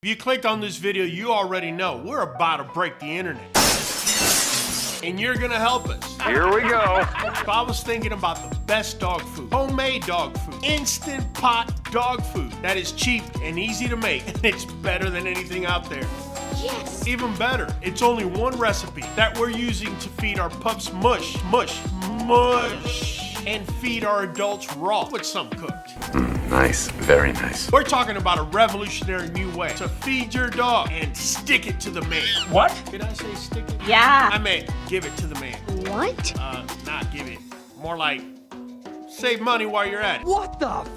If you clicked on this video, you already know we're about to break the internet. And you're gonna help us. Here we go. So I was thinking about the best dog food. Homemade dog food. Instant pot dog food. That is cheap and easy to make. And it's better than anything out there. Yes. Even better, it's only one recipe that we're using to feed our pups mush, and feed our adults raw with some cooked. Nice, very nice. We're talking about a revolutionary new way to feed your dog and stick it to the man. What? Did I say stick it? Yeah. I meant give it to the man. What? Not give it. More like save money while you're at it. What the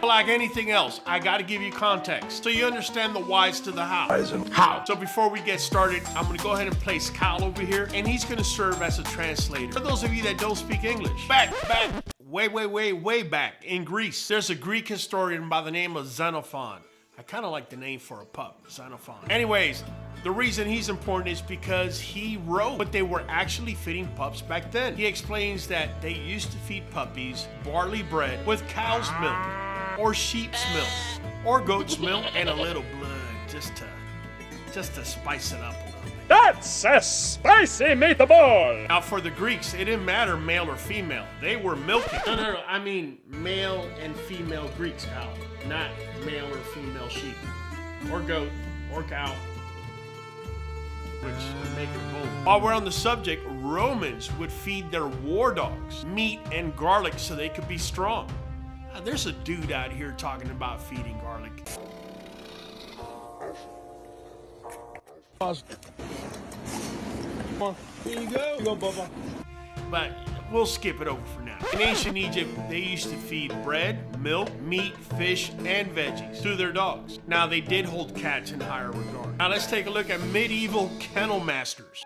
Like anything else, I gotta give you context so you understand the whys to the how. How? So before we get started, I'm gonna go ahead and place Kyle over here, and he's gonna serve as a translator. For those of you that don't speak English, way back in Greece, there's a Greek historian by the name of Xenophon. I kind of like the name for a pup, Xenophon. Anyways, the reason he's important is because he wrote what they were actually feeding pups back then. He explains that they used to feed puppies barley bread with cow's milk, or sheep's milk, or goat's milk, and a little blood, just to spice it up a little bit. That's a spicy meatball! Now for the Greeks, it didn't matter male or female. They were milking. No, I mean male and female Greeks, Kyle. Not male or female sheep, or goat, or cow, which would make it both. While we're on the subject, Romans would feed their war dogs meat and garlic so they could be strong. Now, there's a dude out here talking about feeding garlic. Here you go. Go, Bubba. But we'll skip it over for now. In ancient Egypt, they used to feed bread, milk, meat, fish, and veggies to their dogs. Now, they did hold cats in higher regard. Now, let's take a look at medieval kennel masters.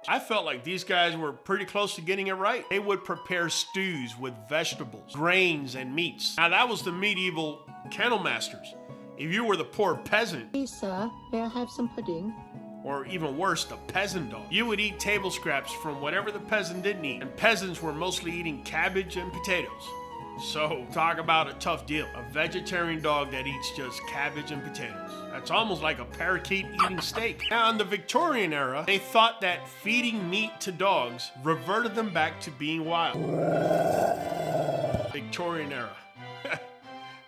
I felt like these guys were pretty close to getting it right. They would prepare stews with vegetables, grains, and meats. Now, that was the medieval kennel masters. If you were the poor peasant, Please, sir, may I have some pudding? or even worse, the peasant dog, you would eat table scraps from whatever the peasant didn't eat, and peasants were mostly eating cabbage and potatoes. So, talk about a tough deal. A vegetarian dog that eats just cabbage and potatoes. That's almost like a parakeet eating steak. Now, in the Victorian era, they thought that feeding meat to dogs reverted them back to being wild. Victorian era.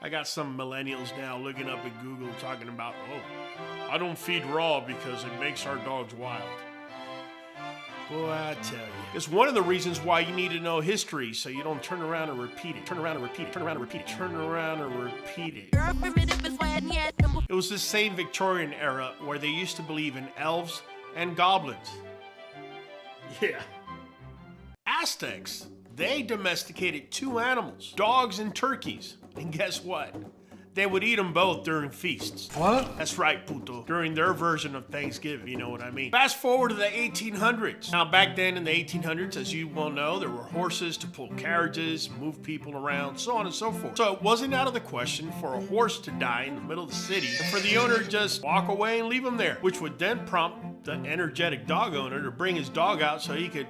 I got some millennials now looking up at Google talking about, oh, I don't feed raw because it makes our dogs wild. Boy, I tell you. It's one of the reasons why you need to know history so you don't turn around and repeat it. Turn around and repeat it. Turn around and repeat it. Turn around and repeat it. It was the same Victorian era where they used to believe in elves and goblins. Yeah. Aztecs, they domesticated two animals, dogs and turkeys. And guess what? They would eat them both during feasts. What? That's right, puto. During their version of Thanksgiving, you know what I mean. Fast forward to the 1800s. Now, back then in the 1800s, as you well know, there were horses to pull carriages, move people around, so on and so forth. So it wasn't out of the question for a horse to die in the middle of the city and for the owner to just walk away and leave him there, which would then prompt the energetic dog owner to bring his dog out so he could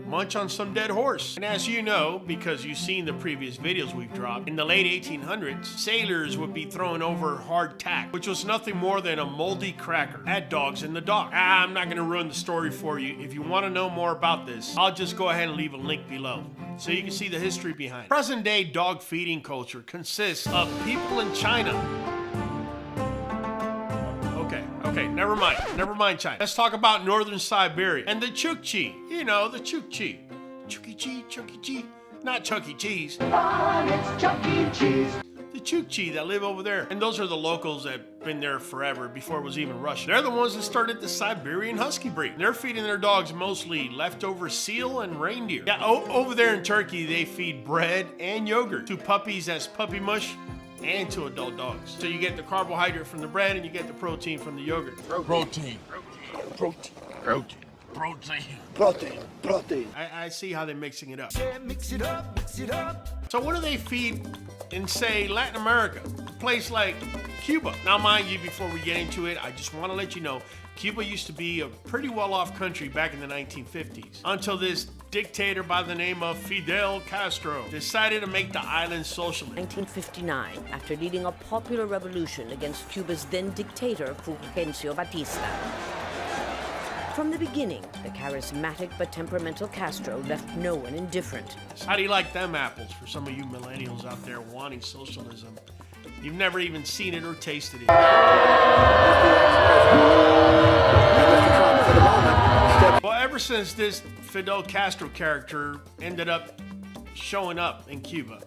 munch on some dead horse. And as you know, because you've seen the previous videos we've dropped, in the late 1800s, sailors would be throwing over hardtack, which was nothing more than a moldy cracker at dogs in the dock. I'm not gonna ruin the story for you. If you wanna know more about this, I'll just go ahead and leave a link below so you can see the history behind it. Present day dog feeding culture consists of people in China. Okay, never mind China. Let's talk about northern Siberia and the Chukchi. You know, the Chukchi. Chuck E. Cheese, not Chuck E. Cheese. It's Chuck E. Cheese. The Chukchi that live over there. And those are the locals that have been there forever before it was even Russia. They're the ones that started the Siberian Husky breed. They're feeding their dogs mostly leftover seal and reindeer. Yeah, over there in Turkey, they feed bread and yogurt to puppies as puppy mush and to adult dogs. So you get the carbohydrate from the bread and you get the protein from the yogurt. Protein. I see how they're mixing it up. Yeah, mix it up, mix it up. So what do they feed in, say, Latin America? place like Cuba. Now, mind you, before we get into it, I just want to let you know, Cuba used to be a pretty well-off country back in the 1950s, until this dictator by the name of Fidel Castro decided to make the island socialist. 1959, after leading a popular revolution against Cuba's then dictator, Fulgencio Batista. From the beginning, the charismatic but temperamental Castro left no one indifferent. How do you like them apples for some of you millennials out there wanting socialism? You've never even seen it or tasted it. Well, ever since this Fidel Castro character ended up showing up in Cuba,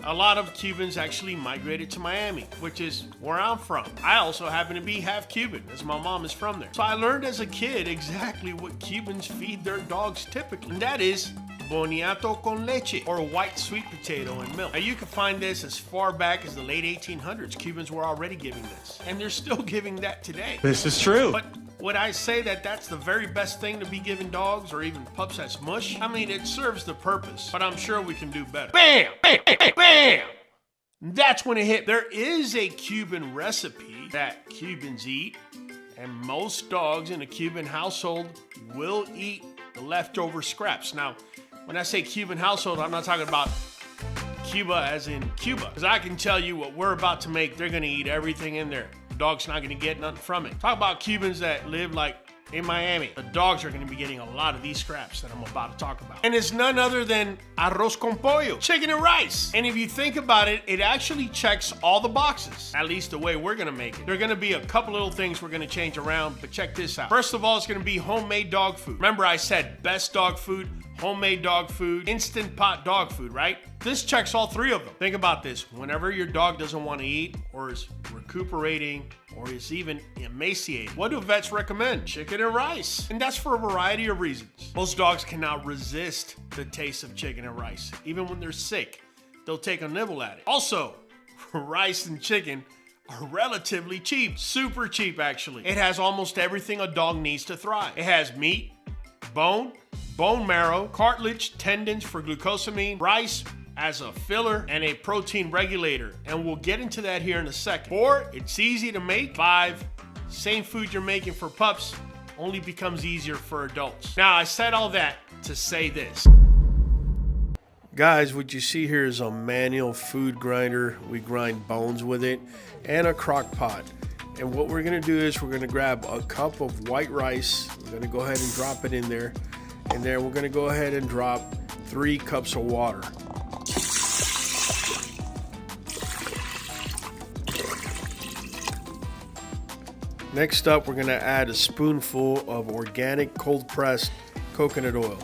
a lot of Cubans actually migrated to Miami, which is where I'm from. I also happen to be half Cuban, as my mom is from there. So I learned as a kid exactly what Cubans feed their dogs typically, and that is boniato con leche, or white sweet potato and milk. Now, you can find this as far back as the late 1800s. Cubans were already giving this, and they're still giving that today. This is true. But would I say that that's the very best thing to be giving dogs or even pups as mush? I mean, it serves the purpose, but I'm sure we can do better. Bam! Bam! Bam! Bam! That's when it hit. There is a Cuban recipe that Cubans eat, and most dogs in a Cuban household will eat the leftover scraps. Now, when I say Cuban household, I'm not talking about Cuba as in Cuba, because I can tell you what we're about to make, they're going to eat everything in there. The dog's not going to get nothing from it. Talk about Cubans that live like in Miami. The dogs are going to be getting a lot of these scraps that I'm about to talk about. And it's none other than arroz con pollo, chicken and rice. And if you think about it, it actually checks all the boxes, at least the way we're going to make it. There are going to be a couple little things we're going to change around, but check this out. First of all, it's going to be homemade dog food. Remember I said best dog food, homemade dog food, instant pot dog food, right? This checks all three of them. Think about this. Whenever your dog doesn't want to eat, or is recuperating, or is even emaciated, what do vets recommend? Chicken and rice. And that's for a variety of reasons. Most dogs cannot resist the taste of chicken and rice. Even when they're sick, they'll take a nibble at it. Also, rice and chicken are relatively cheap. Super cheap, actually. It has almost everything a dog needs to thrive. It has meat, bone marrow, cartilage, tendons for glucosamine, rice as a filler, and a protein regulator. And we'll get into that here in a second. 4, it's easy to make. 5, same food you're making for pups only becomes easier for adults. Now, I said all that to say this. Guys, what you see here is a manual food grinder. We grind bones with it, and a crock pot. And what we're gonna do is we're gonna grab a cup of white rice. We're gonna go ahead and drop it in there. And then we're gonna go ahead and drop 3 cups of water. Next up, we're gonna add a spoonful of organic cold-pressed coconut oil.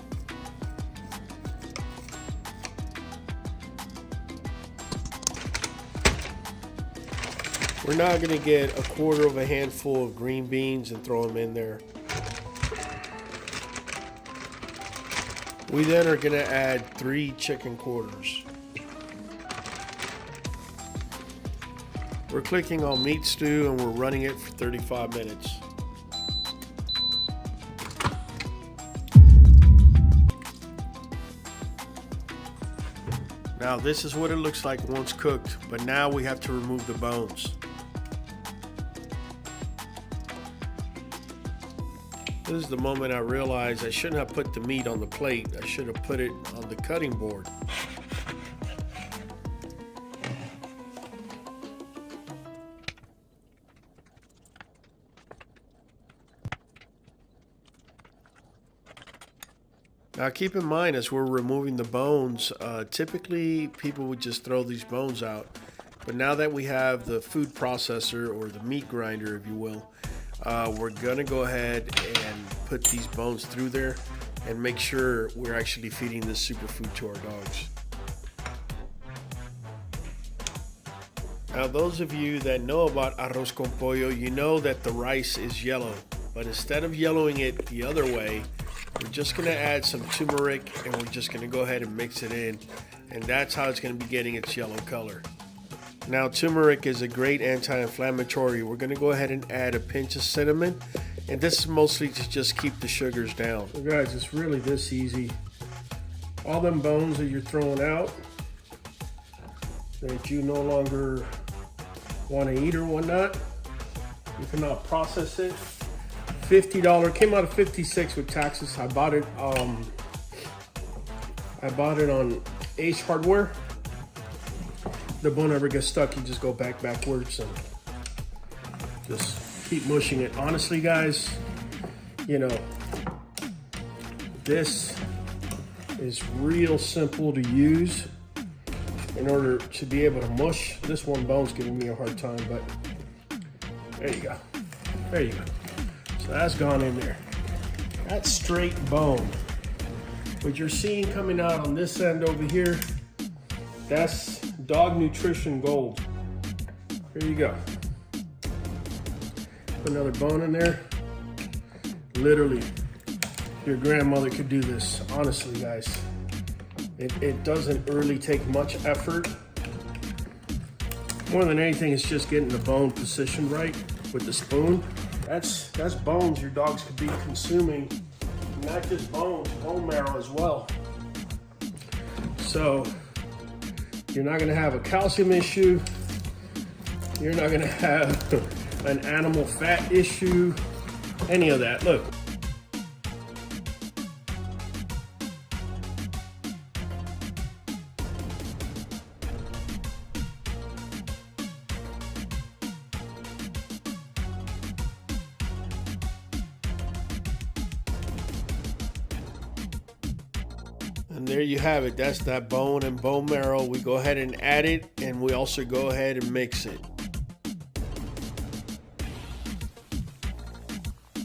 We're now gonna get 1/4 of a handful of green beans and throw them in there. We then are gonna add 3 chicken quarters. We're clicking on meat stew and we're running it for 35 minutes. Now this is what it looks like once cooked, but now we have to remove the bones. This is the moment I realized I shouldn't have put the meat on the plate. I should have put it on the cutting board. Now keep in mind, as we're removing the bones, typically people would just throw these bones out. But now that we have the food processor, or the meat grinder if you will, we're gonna go ahead and put these bones through there and make sure we're actually feeding this superfood to our dogs. Now those of you that know about arroz con pollo, you know that the rice is yellow, but instead of yellowing it the other way, we're just gonna add some turmeric and we're just gonna go ahead and mix it in, and that's how it's gonna be getting its yellow color. Now turmeric is a great anti-inflammatory. We're gonna go ahead and add a pinch of cinnamon, and this is mostly to just keep the sugars down. So guys, it's really this easy. All them bones that you're throwing out, that you no longer want to eat or whatnot. You cannot process it. $50, came out of 56 with taxes. I bought it on Ace Hardware. The bone ever gets stuck, you just go backwards and just keep mushing it. Honestly, guys, you know, this is real simple to use in order to be able to mush. This one bone's giving me a hard time, but there you go. There you go. So that's gone in there. That's straight bone. What you're seeing coming out on this end over here, that's dog nutrition gold. Here you go. Put another bone in there. Literally, your grandmother could do this. Honestly, guys, it doesn't really take much effort. More than anything, it's just getting the bone positioned right with the spoon. That's bones your dogs could be consuming. Not just bones, bone marrow as well. So you're not gonna have a calcium issue. You're not gonna have an animal fat issue, any of that. Look. And there you have it. That's that bone and bone marrow. We go ahead and add it, and we also go ahead and mix it.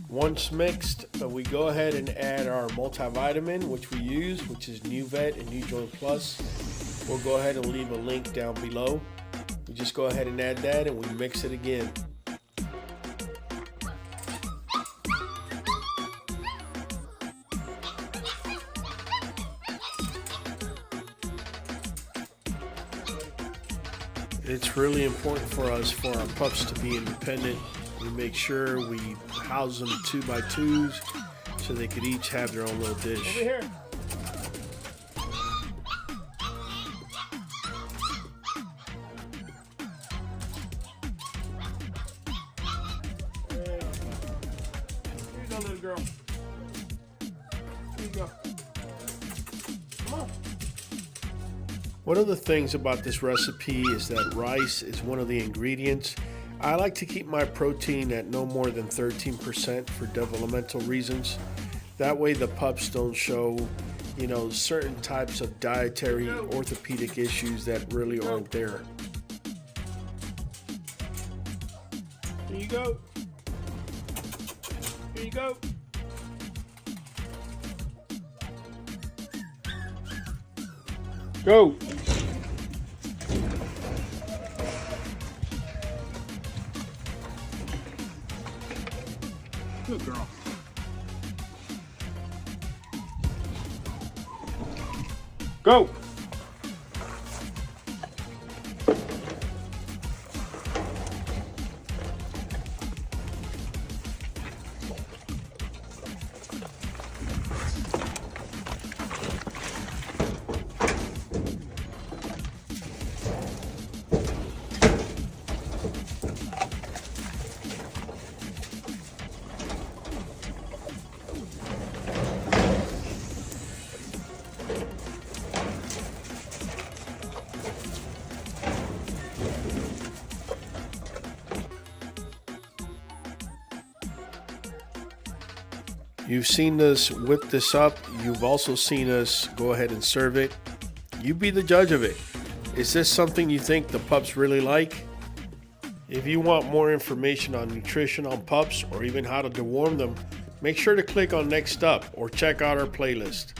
Once mixed, we go ahead and add our multivitamin, which we use, which is Nuvet and New Joint Plus. We'll go ahead and leave a link down below. We just go ahead and add that, and we mix it again. It's really important for us, for our pups to be independent. We make sure we house them 2x2s so they could each have their own little dish. Over here. There you go, little girl. Here you go. Come on. One of the things about this recipe is that rice is one of the ingredients. I like to keep my protein at no more than 13% for developmental reasons. That way the pups don't show, you know, certain types of dietary orthopedic issues that really aren't there. Here you go. Here you go. Go. Good girl. Go. You've seen us whip this up. You've also seen us go ahead and serve it. You be the judge of it. Is this something you think the pups really like? If you want more information on nutrition on pups or even how to deworm them, make sure to click on Next Up or check out our playlist.